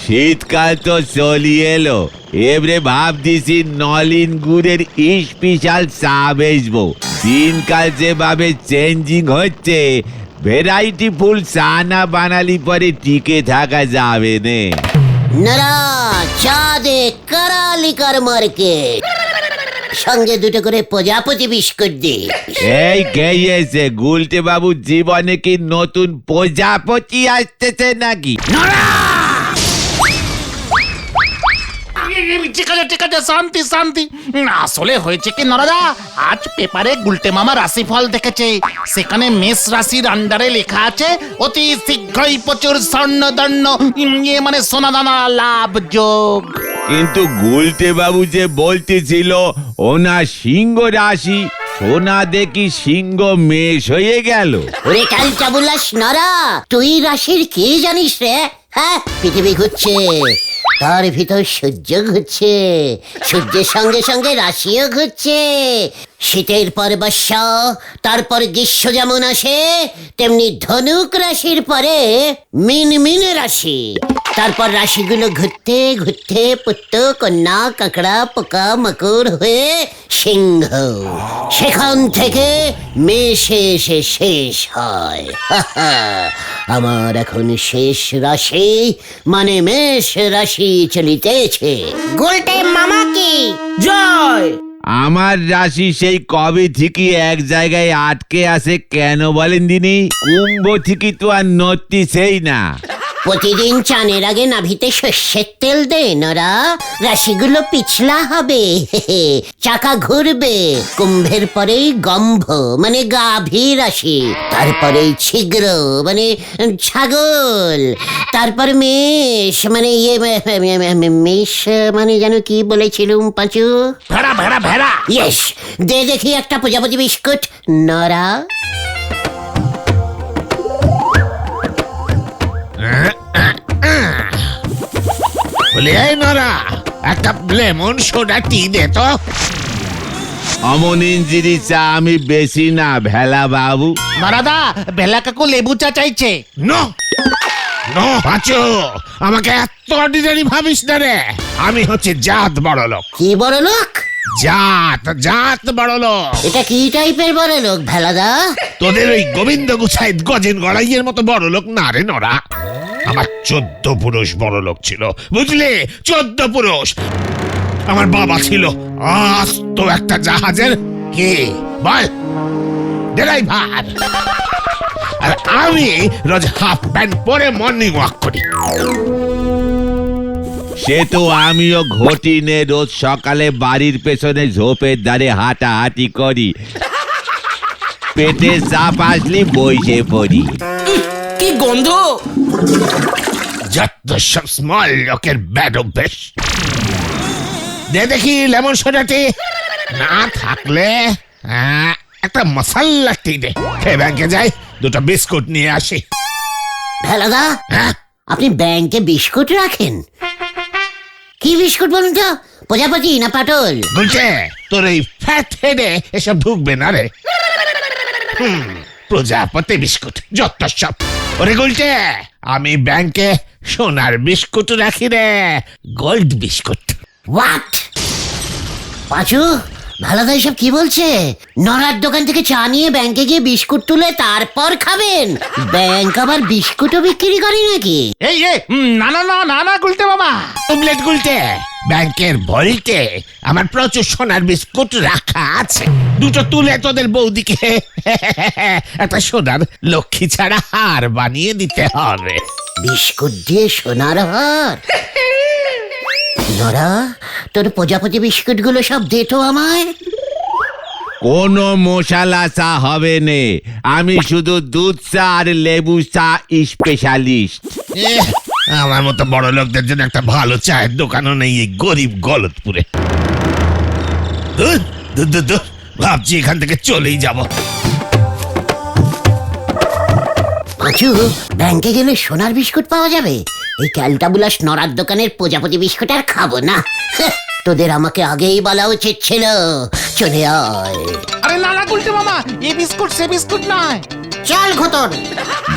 শীতকাল তো চলিয়ে এলো, এবারে ভাবতেছি নলিন গুড়ের স্পেশাল চা বেচবো। দিনকাল যেভাবে চেঞ্জিং হচ্ছে, ভ্যারাইটি ফুল চা না বানালি পরে টিকে থাকা যাবে নে। নরা চা দে কারালিকার মার্কেট, সঙ্গে দুটো করে প্রজাপতি বিস্কুট দে। এই গেছে গুলটে বাবু, জীবনে কি নতুন প্রজাপতি আসতেছে নাকি? ঠিক আছে, শান্তি শান্তি। আসলে হয়েছে কি নরদা, আজ পেপারে গুলটে মামা রাশিফল দেখেছে। সেখানে মেষ রাশির আন্ডারে লেখা আছে অতি শীঘ্রই প্রচুর স্বর্ণদণ্ড, মানে সোনাদানা লাভ যোগ। কিন্তু গুলটে বাবু যে বলতেছিল ওনা সিংহ রাশি, সোনা দেখি সিংহ মেষ হয়ে গেল। ওরে কাল চাবুলাস নরা, তুই রাশির কি জানিস রে? হ্যাঁ, পৃথিবী ঘুরছে, তার ভিতর সূর্য ঘুরছে, সূর্যের সঙ্গে সঙ্গে রাশিও ঘুরছে। শীতের পর বর্ষা, তারপর গ্রীষ্ম যেমন আসে, তেমনি ধনুক রাশির পরে মিন রাশি। তারপর রাশিগুলো ঘুরতে ঘুরতে পুত্র, কন্যা, কাঁকড়া, পোকা, মাকড় হয়ে সিংহ, সেখান থেকে মেষে এসে শেষ হয়। আমার এখন শেষ রাশি মানে মেষ রাশি চলিতেছে। গুলটে মামা কি জয়। আমার রাশি সেই কবে থেকে এক জায়গায় আটকে আছে কেন বলেন দিনি? কুম্ভ থেকে তো আর নড়তিছেই না। প্রতিদিন চানের আগে নাভিতে সর্ষের তেল দে নরা, রাশিগুলো পিছলা হবে, চাকা ঘুরবে। কুম্ভের পরেই গম্ভ মানে গাভী রাশি, তারপরেই ছিগ্র মানে ছাগল, তারপর মেষ মানে মেষ মানে যেন কি বলেছিলুম পাঁচু? ভেড়া ভেড়া ভেড়া। ইয়েস, দে দেখি একটা প্রজাপতি বিস্কুট নরা। বলি এই নরা, একটা লেমন সোডা টি দে তো। অমন ইঞ্জিরি চা আমি বেশি না ভেলা বাবু। নরাদা, বেলা কাকু লেবু চা চাইছে। নো নো পাঁচু, আমাকে এত অর্ডিনারি ভাবিস না রে। আমি হচ্ছে জাত বড় লোক। কি বড় লোক? জাত বড় লোক। এটা কি টাইপের বড় লোক ভেলাদা? তোদের ওই গোবিন্দ গুছাইত গজেন গড়াইয়ের মতো বড় লোক না রে নরা। আমার 14 পুরুষ বড় লোক ছিল, বুঝলি? 14 পুরুষ। আমার বাবা ছিল আস্ত একটা জাহাজের কি বল ড্রাইভার, আর আমি রোজ হাফ প্যান্ট পরে মর্নিং ওয়াক করি। সে তো আমিও ঘটিনে রোজ সকালে বাড়ির পেছনে ঝোপের ধারে হাঁটাহাঁটি করি, পেটে চাপ আসলি বইসে পড়ি। কি গন্ধ! যত সব স্মল লোকের ব্যাড অভ্যেস। দে দেখি লেমন সোডাটি। না থাকলে একটা মশাল্লা টি দে। খেয়ে ব্যাংকে যাই, দুটো বিস্কুট নিয়ে আসি। ভেলাদা, হ্যাঁ, আপনি ব্যাংকে বিস্কুট রাখেন? কি বিস্কুট বলুন তো? প্রজাপতি না পাটল? বলছে তোর এই ফ্যাট হেডে এসব ঢুকবে না রে। প্রজাপতি বিস্কুট যত সব। ওরে গুলছে, আমি ব্যাংকে সোনার বিস্কুট রাখি রে, গোল্ড বিস্কুট। হোয়াট? পাঁচু, ভেলাদা এসব কি বলছে? নড়ার দোকান থেকে চা নিয়ে ব্যাংকে গিয়ে বিস্কুট তুলে তারপর খাবেন? ব্যাংক আবার বিস্কুটও বিক্রি করে নাকি? এই না না না না না গুলটে মামা। টুমলেট গুলতে, ব্যাংকের ভল্টে আমার প্রচুর সোনার বিস্কুট রাখা আছে। দুটো তুলে তোদের বৌদিকে একটা সোনার লক্ষ্মী ছাড়া হার বানিয়ে দিতে হবে। বিস্কুট দিয়ে সোনার হার? নরা, তোর প্রজাপতি বিস্কুট গুলো সব দে তো আমায়। কোনো মশালা চা হবে নে, আমি শুধু দুধ চা আর লেবু চা স্পেশালিস্ট। আমার মতো বড় লোকদের জন্য একটা ভালো চায়ের দোকানও নেই এই গরিব গলতপুরে। ভাবছি এখান থেকে চলেই যাব। পাঁচু, ব্যাংকে গেলে সোনার বিস্কুট পাওয়া যাবে? এই ক্যালটাবুলাস নড়ার দোকানের প্রজাপতি বিস্কুট আর খাবো না। তোদের আমাকে আগেই বলা উচিত ছিল। চলে আয়। আরে না না গুলটে মামা, এই বিস্কুট সে বিস্কুট নয়। চল ঘটন।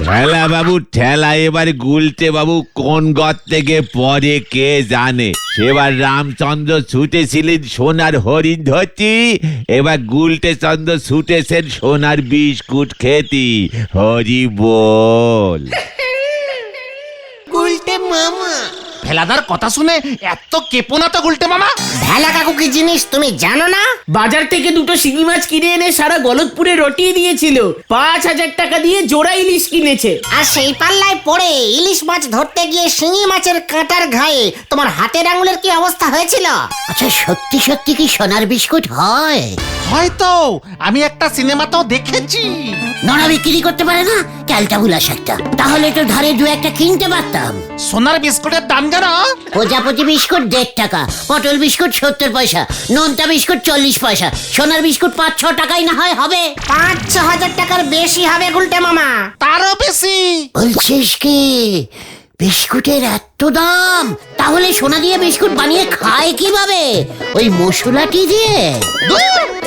ভেলা বাবু ঠেলা এবার গুলটে বাবু কোন ঘর থেকে পরে কে জানে। সেবার রামচন্দ্র ছুটেছিলেন সোনার হরিণ ধরতি, এবার গুলটে চন্দ্র ছুটেছেন সোনার বিস্কুট খেতি। হরি বল। ভেলাদার কথা শুনে এত কেপো না তো গুলটে মামা। ভেলা কাকু কি জিনিস তুমি জানো না? বাজার থেকে দুটো শিঙি মাছ কিনে এনে সারা গলতপুরে রটিয়ে দিয়েছিল। 5,000 টাকা দিয়ে জোড়া ইলিশ কিনেছে। আর সেই পাল্লায় পড়ে ইলিশ মাছ ধরতে গিয়ে শিঙি মাছের কাঁটার ঘায়ে তোমার হাতের আঙুলের কি অবস্থা হয়েছিল? আচ্ছা সত্যি সত্যি কি সোনার বিস্কুট হয়? হয়তো আমি একটা সিনেমাতেও দেখেছি। নড়া বিক্রি করতে পারে না, ক্যালটা বুলাস একটা। তাহলে তো ধারে দু একটা কিনতে পারতাম। সোনার বিস্কুটের দাম জানো? প্রজাপতি বিস্কুট 1.5 টাকা, পটল বিস্কুট 70 পয়সা, নোনতা বিস্কুট 40 পয়সা, সোনার বিস্কুট 5-6 টাকাই না হয় হবে। 5-6 হাজার টাকার বেশি হবে গুলটে মামা। তারও বেশি। বলছিস কি বিস্কুটের এত দাম? তাহলে সোনা দিয়ে বিস্কুট বানিয়ে খায় কিভাবে? ওই মশলাটি দিয়ে?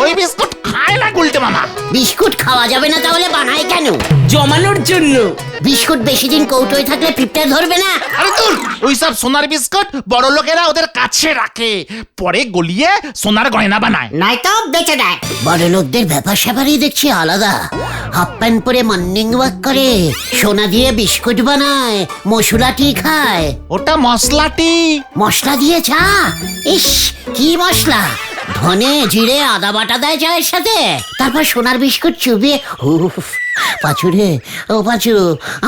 ওই বিস্কুট খায় না গুলটে মামা। বিস্কুট খাওয়া যাবে না তাহলে বানায় কেন? জমানোর জন্য। বিস্কুট বেশি দিন কৌটোয় থাকলে পিঁপড়ে ধরবে না? আরে দূর, ওইসব সোনার বিস্কুট বড় লোকেরা ওদের কাছে রাখে, পরে গলিয়ে সোনার গয়না বানায়। নয়তো বেচে দেয়। বড় লোকদের ব্যাপার স্যাপারই দেখছি আলাদা। হাফ প্যান্ট পরে মর্নিং ওয়াক করে, সোনা দিয়ে বিস্কুট বানায়, মশলাটি খায়। ওটা মশলাটি। মশলা দিয়ে চা? ইস কি মশলা! ধনে জিরে আদা বাটা দেয় চায়ের সাথে, তারপর সোনার বিস্কুট চুবিয়ে। উফ পাঁচু রে, ও পাঁচু,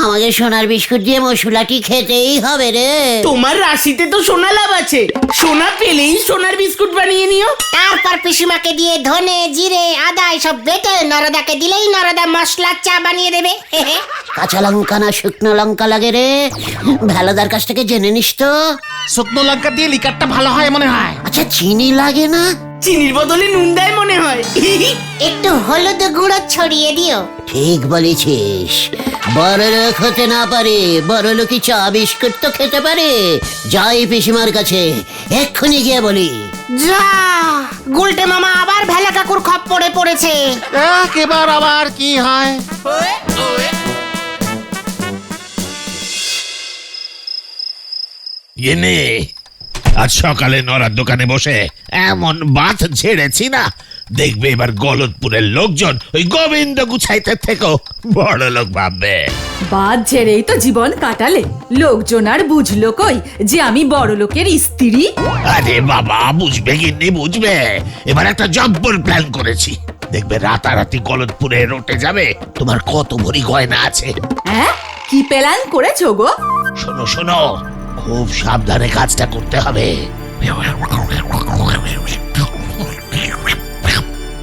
আমাকে সোনার বিস্কুট দিয়ে মশলাটি খেতেই হবে রে। তোমার রাশিতে তো সোনা লাভ আছে, সোনা পেলেই সোনার বিস্কুট বানিয়ে নিও। তারপর পিসিমাকে দিয়ে ধনে জিরে আদা এসব বেটে নরদাকে দিলেই নরদা মশলার চা বানিয়ে দেবে। কাঁচা লঙ্কা না শুকনো লঙ্কা লাগে রে? ভেলাদার কাছ থেকে জেনে নিস তো। শুকনো লঙ্কা দিয়ে লিকারটা ভালো হয় মনে হয়। আচ্ছা চিনি লাগে না? চিনির বদলে নুন দেয় মনে হয়। একটু হলুদ গুঁড়ো ছড়িয়ে দিও। ঠিক বলেছিস। বড়লোক হতে না পারে, বড়লোকই চা বিস্কুট তো খেতে পারে। যাই পিসিমার কাছে, এক্ষুনি গিয়ে বলি। যা, গুলটে মামা আবার ভেলা কাকুর খপ্পরে পড়েছে। এবার আবার কি হয়? ইয়ে আজ সকালে নরার দোকানে বসে এমন বাত ঝেড়েছি না, দেখবে এবার গলতপুরের লোকজন ওই গোবিন্দ গুছাইতে থেকেও বড় লোক ভাববে। বাদ ঝেড়েই তো জীবন কাটালে, লোকজন আর বুঝলো কই যে আমি বড় লোকের স্ত্রী? আরে বাবা, বুঝবে গিন্নি বুঝবে। এবার একটা জব্বর প্ল্যান করেছি, দেখবে রাতারাতি গলতপুরে রটে যাবে তোমার কত ভরি গয়না আছে। হ্যাঁ, কি প্ল্যান করেছো গো? শোনো শোনো, খুব সাবধানে কাজটা করতে হবে।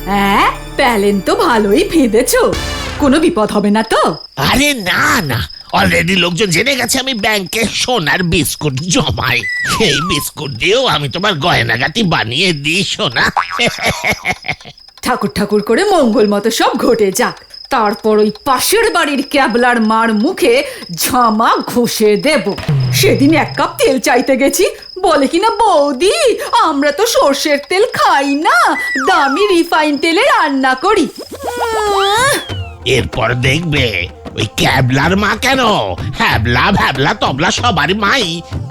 হ্যাঁ, প্ল্যান তো ভালোই ফেঁদেছো, কোনো বিপদ হবে না তো? আরে না না, অলরেডি লোকজন জেনে গেছে আমি ব্যাংকে সোনার বিস্কুট জমাই। সেই বিস্কুট দিয়েও আমি তোমার গয়নাগাটি বানিয়ে দিই সোনা। ঠাকুর ঠাকুর করে মঙ্গল মতো সব ঘটে যাক, তারপর ওই পাশের বাড়ির ক্যাবলার মার মুখে ঝামা ঘষে দেব। সেদিন 1 কাপ তেল চাইতে গেছি, বলে কিনা বৌদি আমরা তো সর্ষের তেল খাই না, দামি রিফাইন তেলে রান্না করি। এরপর দেখবে ওই ক্যাবলার মা কেন, হ্যাবলা ভ্যাবলা তবলা সবারই মাই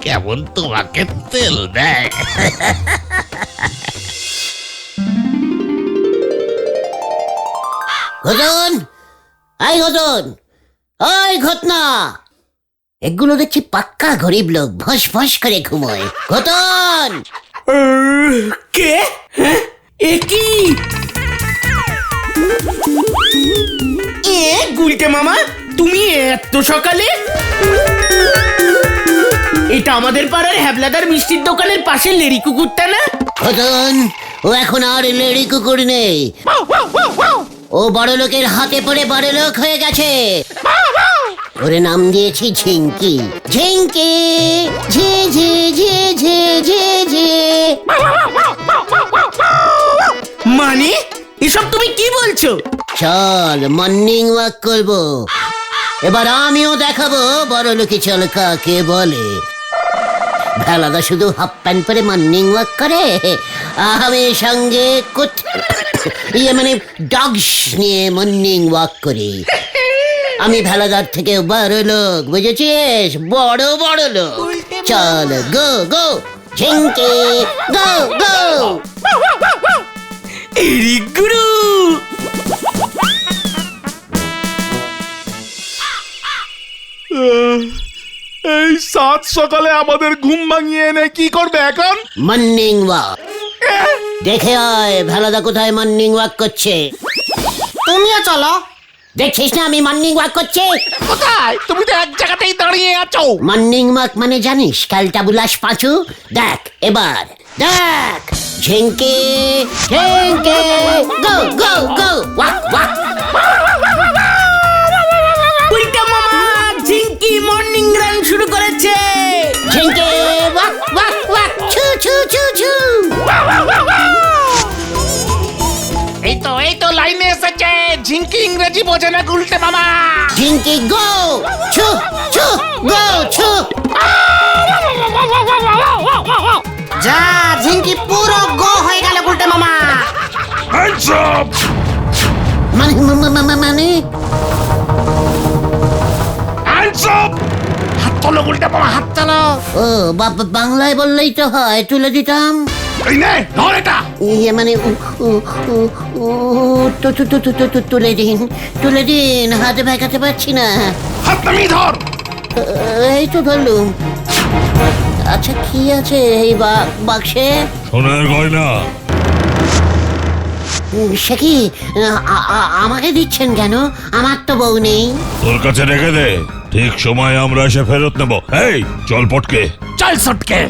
কেমন তোমাকে তেল দেয়। ঘটন, আই ঘটন, ওই ঘটনা। এগুলো দেখছি পাক্কা গরিব লোক, ভস ভস করে ঘুমোয়। ঘটন! কে? হ্যাঁ? এ কি? গুলটে মামা, তুমি এত সকালে? এটা আমাদের পাড়ার হ্যাবলাদার মিষ্টির দোকানের পাশে লেড়ি কুকুরটা না? ঘটন, ও এখন আর লেড়ি কুকুর নেই, ও বড় লোকের হাতে পড়ে বড় লোক হয়ে গেছে। ওরে নাম দিয়েছি ঝিঙ্কি। ঝিঙ্কি ঝি ঝি ঝি ঝি ঝি ঝি। মানে এসব তুমি কি বলছো? চল মর্নিং ওয়াক করবো, এবার আমিও দেখাবো বড় লোকি চল কাকে বলে। ভেলাদা শুধু হাফ প্যান্ট পরে মর্নিং ওয়াক করে, আমি সঙ্গে মানে ডগস নিয়ে মর্নিং ওয়াক করি। আমি ভেলাদার থেকে বড় লোক, বুঝেছিস? বড় বড় লোক। চল গো গো ঝিঙ্কি গো গো। এরি গুরু এই সাত সকালে আমাদের ঘুম ভাঙিয়ে এনে কি করবে এখন? মর্নিং ওয়াক দেখে আয়, ভেলাদা কোথায় মর্নিং ওয়াক করছে। তুমিও চলো, দেখছিস না আমি মর্নিং ওয়াক করছি? কোথায়? তুমি তো এক জায়গাতেই দাঁড়িয়ে আছো। মর্নিং ওয়াক মানে জানিস? খেলটা বুলাস পাঁচু। দেখ এবার দেখ, ঝিঙ্কি ঝিঙ্কি গো গো গো ওয়াক ওয়াক। উল্টা মামা ঝিঙ্কি মর্নিং রান শুরু করেছে। ঝিঙ্কি ওয়াক ওয়াক ওয়াক ছু ছু ছু ছু। এই তো লাইনে এসেছে। ঝিঙ্কি ইংরেজি বোঝে না গুলটে মামা। ঝিঙ্কি গো ছু ছু গো ছু। যা ঝিঙ্কি পুরো গো হয়ে গেল গুলটে মামা। মানে মানে হাত তোলো গুলটে মামা, হাত তোলো। ও বাংলায় বললেই তো হয়, তুলে দিতাম। এই নে ধর এটা। ইয়ে মানে তুলে দিন তুলে দিন, হাতে ভেকাতে পারছি না। হাত নামিয়ে ধর। এই তো ধরলুম। আচ্ছা কি আছে এই বাক্সে? সোনার গয়না। সে কি আমাকে দিচ্ছেন কেন? আমার তো বউ নেই। তোর কাছে রেখে দে, ঠিক সময় আমরা এসে ফেরত নেব। এই চল পটকে। চল সটকে।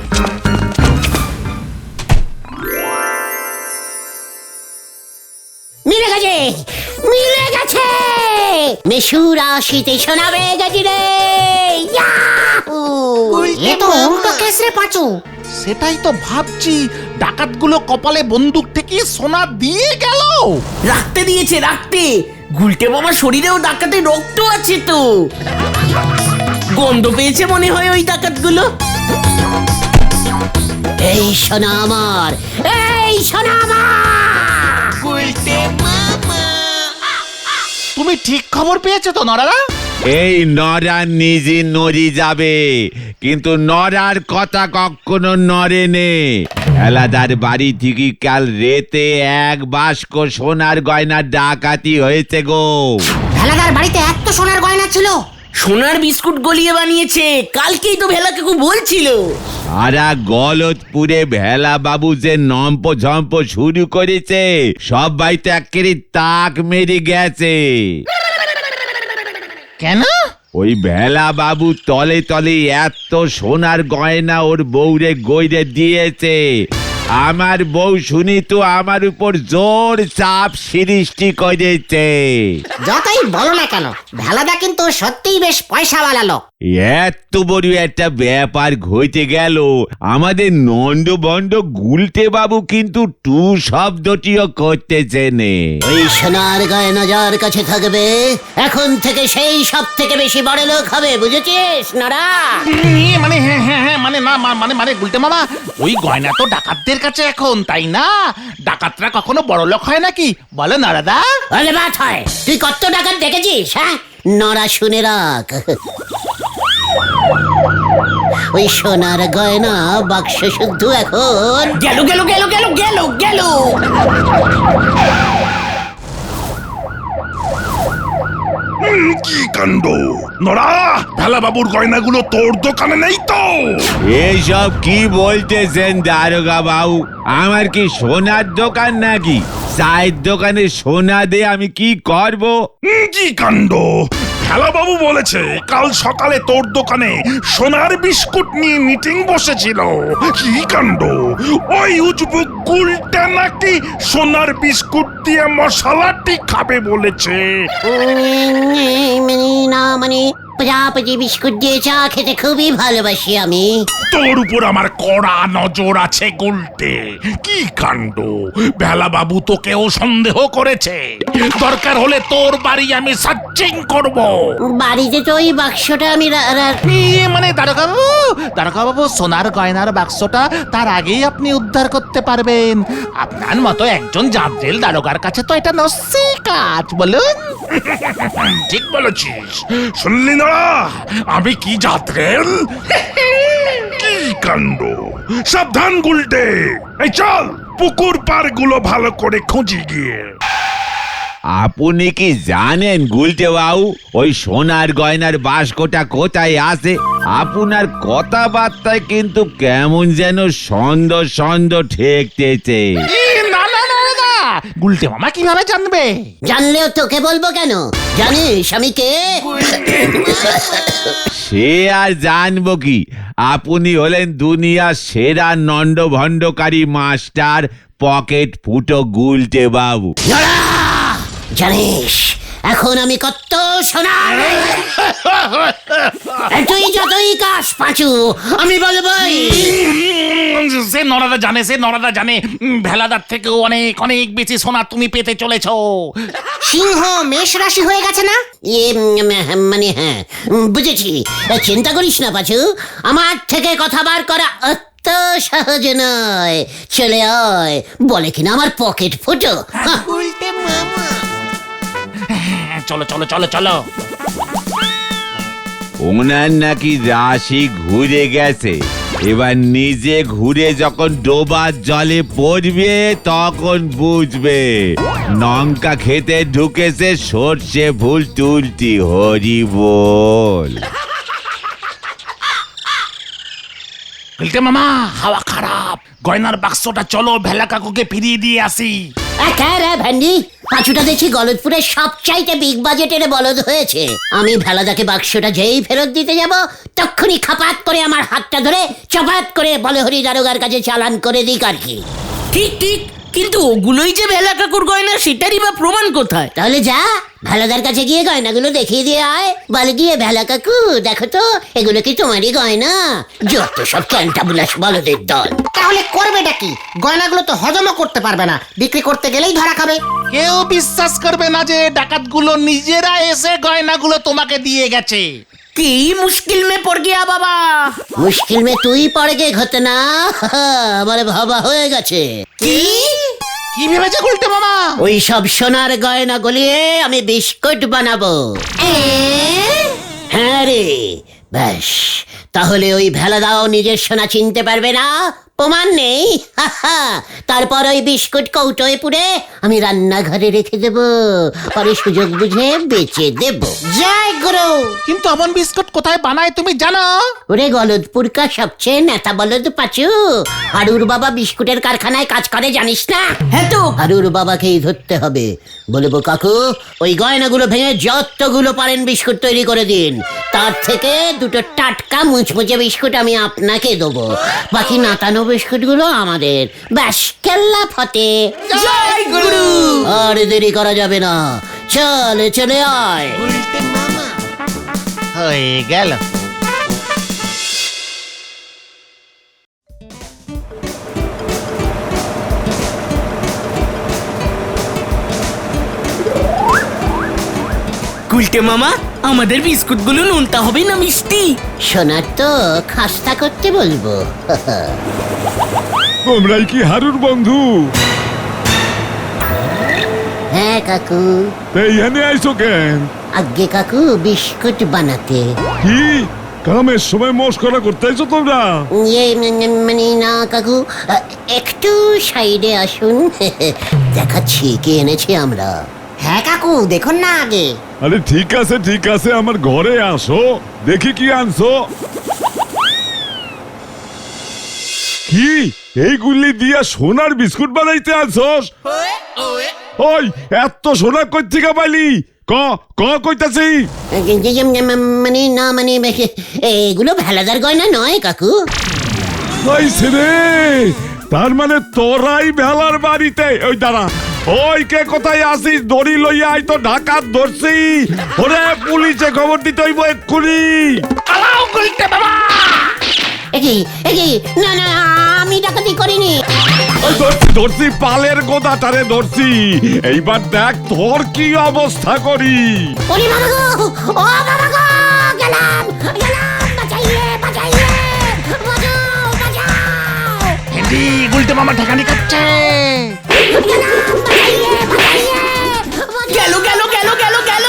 মিলে গেছে মিলে গেছে, মেশুর আসিতে সোনা পেয়ে গেছি রে। এ তো উল্টো কেস রে পাঁচু। সেটাই তো ভাবছি, ডাকাতগুলো কপালে বন্দুক থেকে সোনা দিয়ে গেল। রাখতে দিয়েছে রাখতে। গুলটে মামার শরীরেও ডাকাতের রক্ত আছে তো। গন্ধ পেয়েছে মনে হয় ওই ডাকাতগুলো। এই সোনা আমার, এই সোনা আমার। তুমি ঠিক খবর পেয়েছো তো নরারা? এই নরা নিজে নড়ি যাবে, কিন্তু নরার কথা কখনো নড়ে নে। এলাদার বাড়ি থেকে কাল রেতে এক বাস্ক সোনার গয়না ডাকাতি হয়েছে গো। ভেলাদার বাড়িতে এত সোনার গয়না ছিল? সোনার বিস্কুট গলিয়ে বানিয়েছে, কালকেই তো ভেলা কাকু বলছিল। সারা গলতপুরে ভেলা বাবু যে নম্প ঝম্প শুরু করেছে, সবাই তো একেবারে তাক মেরে গেছে। কেন? ওই ভেলা বাবু তলে তলে এত সোনার গয়না ওর বউরে গইরে দিয়েছে। আমার বউ শুনি তো আমার উপর জোর চাপ সৃষ্টি করেছে। যতই বলো না কেন, ভেলাদা কিন্তু সত্যিই বেশ পয়সা বানালো। এত বড় একটা ব্যাপার ঘটে গেল, আমাদের নন্দ বন্ড গুলটে বাবু কিন্তু টু শব্দটিও করতেছে নে। ওই সোনার গয়না যার কাছে থাকবে, এখন থেকে সেই সব থেকে বেশি বড় লোক হবে, বুঝেছিস নরা? মানে হ্যাঁ হ্যাঁ হ্যাঁ মানে না মানে গুলটে মামা, ওই গয়না তো ডাকাতদের কাছে এখন, তাই না? ডাকাতরা কখনো বড় লোক হয় নাকি বলো নরাদা? আরে বাত হয়, তুই কত টাকা দেখেছিস? হ্যাঁ নরা শুনে রাখ, ওই সোনার গয়না বাক্স শুদ্ধ এখন গেল গেল গেল গেল গেল গেল। কি কাণ্ড! নড়া, ভেলা বাবুর গয়নাগুলো তোর দোকানে নেই তো? এইসব কি বলতেছেন দারোগা বাবু? আমার কি সোনার দোকান নাকি? চায়ের দোকানে সোনা দিয়ে আমি কি করব? কি কাণ্ড! ভেলা বাবু বলেছে কাল সকালে তোর দোকানে সোনার বিস্কুট নিয়ে মিটিং বসেছিল। কি কাণ্ড! ওই উজবুক গুলটা নাকি সোনার বিস্কুট দিয়ে মশলাটি খাবে বলেছে। না মানে প্রজাপতি বিস্কুট দিয়ে চা খেতে খুবই ভালোবাসি আমি। তোর উপর আমার কড়া নজর আছে গুলটে। কি কাণ্ড, বেলা বাবু তোকেও সন্দেহ করেছে। দরকার হলে তোর বাড়ি আমি সার্চিং করব। বাড়িতে তো ওই বাক্সটা আমি মানে দারোগা বাবু সোনার গয়নার বাক্সটা তার আগেই আপনি উদ্ধার করতে পারবেন। আপনার মতো একজন জাদ্রেল দারোগার কাছে তো এটা নস্যি কাজ, বলুন। ঠিক বলেছিস। শুনলি না আমি কি যাত্রেল? কি কাণ্ড, সাবধান গুলটে। এই চল পুকুর পার গুলো ভালো করে খুঁজি গিয়ে। আপনি কি জানেন গুলটে বাবু ওই সোনার গয়নার বাস্কটা কোথায় আছে? আপনার কথাবার্তায় কিন্তু কেমন যেন সন্দেহ সন্দেহ ঠেকতেছে। না না না না, গুলটে মামা কিভাবে জানবে? জানলেও তোকে বলবো কেন? জানিস আমি কে? সে আর জানবো কি, আপনি হলেন দুনিয়ার সেরা নন্ড ভণ্ডকারী মাস্টার পকেট ফুটো গুলটে বাবু। নড়া! জানিস এখন আমি কত সোনার, তুই যতই কাশ পাঁচু আমি বলবই। সে নরাদা জানে, সে নরাদা জানে ভেলাদার থেকেও অনেক অনেক বেশি সোনা তুমি পেতে চলেছো। সিংহ মেষ রাশি হয়ে গেছে না? মানে হ্যাঁ বুঝেছি। চিন্তা করিস না পাঁচু, আমার থেকে কথা বার করা অত সহজ নয়। চলে আয়, বলে কিনা আমার পকেট ফুটো। চলো চলো চলো চলো। ওনার নাকি রাশি ঘুরে গেছে, এবার নিজে ঘুরে যখন ডোবার জলে পড়বে তখন বুঝবে লঙ্কা খেতে ঢুকেছে সর্ষে ফুল তুলতি। হরি বল। গুলটে মামা হাওয়া খারাপ, গয়নার বাক্সটা চলো ভেলা কাকুকে ফিরিয়ে দিয়ে আসি। একারে ভ্যান্ডি, পাঁচুটা দেখি গলতপুরের সবচাইতে বিগ বাজেটের বলদ হয়েছে। আমি ভেলাদাকে বাক্সটা যেই ফেরত দিতে যাব তখনই খাপাত করে আমার হাতটা ধরে চপাত করে বলহরি দারোগার কাছে চালান করে দিক আর কি। ঠিক ঠিক, কিন্তু ওগুলোই যে ভেলা কাকুর গয়না সেটারই বা প্রমাণ কোথায়? তাহলে যা ভেলাদার কাছে গিয়ে গয়নাগুলো দেখিয়ে দিয়ে আয়। বলে গিয়ে ভেলা কাকু দেখো তো এগুলো কি তোমারই গয়না? যত সব ক্যান্টাবুলাস বলদের দল। তাহলে করবেটা কি? গয়নাগুলো তো হজমও করতে পারবে না, বিক্রি করতে গেলেই ধরা খাবে। কেউ বিশ্বাস করবে না যে ডাকাতগুলো নিজেরা এসে গয়নাগুলো তোমাকে দিয়ে গেছে। কি মুশকিল মে পড় গিয়া বাবা। মুশকিল মে তুই পড়ে গে ঘটনা আমার ভাবা হয়ে গেছে। কি কি ভেবেছে গুলটে মামা? ওই সব সোনার গয়না গলিয়ে আমি বিস্কুট বানাবো। হ্যাঁ রে, ব্যাস তাহলে ওই ভেলাদাও নিজের সোনা চিনতে পারবে না, প্রমাণ নেই। তারপর ওই বিস্কুট কৌটোয় পুরে আমি রান্নাঘরে রেখে দেব, পরে সুযোগ বুঝে বেচে দেব। জয় গুরু। কিন্তু অমন বিস্কুট কোথায় বানায় তুমি জানো? ওরে গলদপুরকা সবচেয়ে নেতা বলদ পাচু, হারুর বাবা বিস্কুটের কারখানায় কাজ করে জানিস না? হ্যাঁ তো। হারুর বাবাকেই ধরতে হবে। বলবো কাকু ওই গয়নাগুলো ভেঙে যতগুলো পারেন বিস্কুট তৈরি করে দিন, তার থেকে দুটো টাটকা মুচমুচে বিস্কুট আমি আপনাকে দেবো, বাকি নাতানো বিস্কুট গুলো আমাদের। ব্যাস কেল্লা ফতে। জয় গুরু। আর দেরি করা যাবে না, চলে চলে আয়। হয়ে গেল। গুলটে মামা, আমাদের বিস্কুটগুলো নোনতা হবে না মিষ্টি? সোনার তো খাস্তা করতে বলবো। তোমরাই কি হারুর বন্ধু? হ্যাঁ কাকু। এইখানে আইছো কেন? আগে কাকু বিস্কুট বানাতে। কি কামের সময় মস্করা করতে আইছো তোমরা? মানে না কাকু, একটু সাইডে আসুন। দেখাচ্ছি কি এনেছি আমরা। হ্যাঁ কাকু, দেখুন না আগে। আরে ঠিক আছে, আমার ঘরে আসো, দেখি কি আনছো। কি এইগুলি দিয়া সোনার বিস্কুট বানাইতে আনছস? ওই এত সোনা কই থেকে পাইলি? ক ক কইতাছি। মানে না মানে এগুলো ভেলাদার গয়না নয় কাকু। হইছে রে, তার মানে তোরাই ভেলার বাড়িতে। ওই দাঁড়া, ওই কে কোথায় আসিস? দড়ি লইয়া আই তো ডাকাত ধরছি। ওরে পুলিশে খবর দিতে হইব এক্ষুনি। পালাও গুলটে মামা। এগি না না, আমি ডাকাতি করিনি। ওই ধরছি পালের গোদাটারে ধরছি। এইবার দেখ তোর কি অবস্থা করি। ওরে বাবা গো, ও বাবা গো, গেলাম গেলাম, বাঁচাইয়ে বাঁচাইয়ে, বাঁচাও বাঁচাও। ভেন্ডি গুলটে মামা ঠেকানি কাটছে। গেলাম, বাঁচাইয়ে বাঁচাইয়ে, গেল গেল গেল গেল গেল।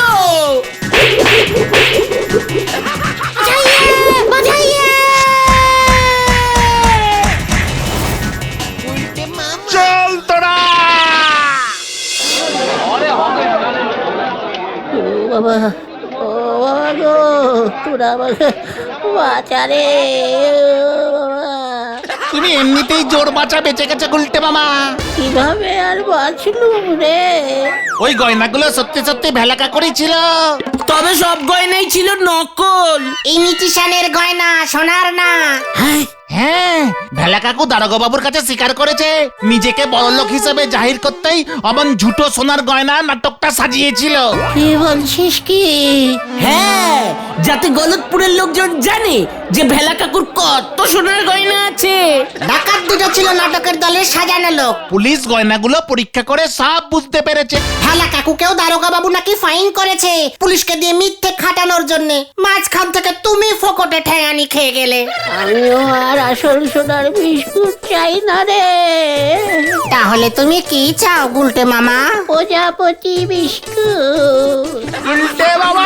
বাঁচাইয়ে বাঁচাইয়ে। চল তোরা। ও বাবা গো, তোরা আমাকে বাঁচা রে বাবা। তুমি এমনিতেই জোর বাঁচা বেঁচে গেছে গুলটে মামা। কিভাবে আর বাঁচলুম রে? ওই গয়নাগুলো সত্যি সত্যি ভেলাকা করেছিল। তবে সব গয়নাই ছিল নকল। ইমিটেশনের গয়না, সোনার না। হ্যাঁ, ভেলা কাকু দারোগা বাবুর কাছে স্বীকার করেছে নিজেকে বড়লোক হিসেবে জাহির করতেই অমন ঝুটো সোনার গয়না নাটকটা সাজিয়েছিল। কি বলছিস কি? হ্যাঁ, যাতে গলতপুরের লোকজন জানে যে ভেলা কাকুর কত সোনার গয়না আছে। ডাকাত দুটো ছিল নাটকের দলের সাজানো লোক। পুলিশ গয়নাগুলো পরীক্ষা করে সব বুঝতে পেরেছে। হেলা কাকুকেও দারোগা বাবু নাকি ফাইন করেছে পুলিশকে দিয়ে মিথ্যে খাটানোর জন্য। মাঝখান থেকে তুমি ফোকটে ঠ্যাঙানি খেয়ে গেলে। আমিও আর আসল সোনার বিস্কুট চাই না রে। তাহলে তুমি কি চাও গুলটে মামা? প্রজাপতি বিস্কুট। গুলটে বাবা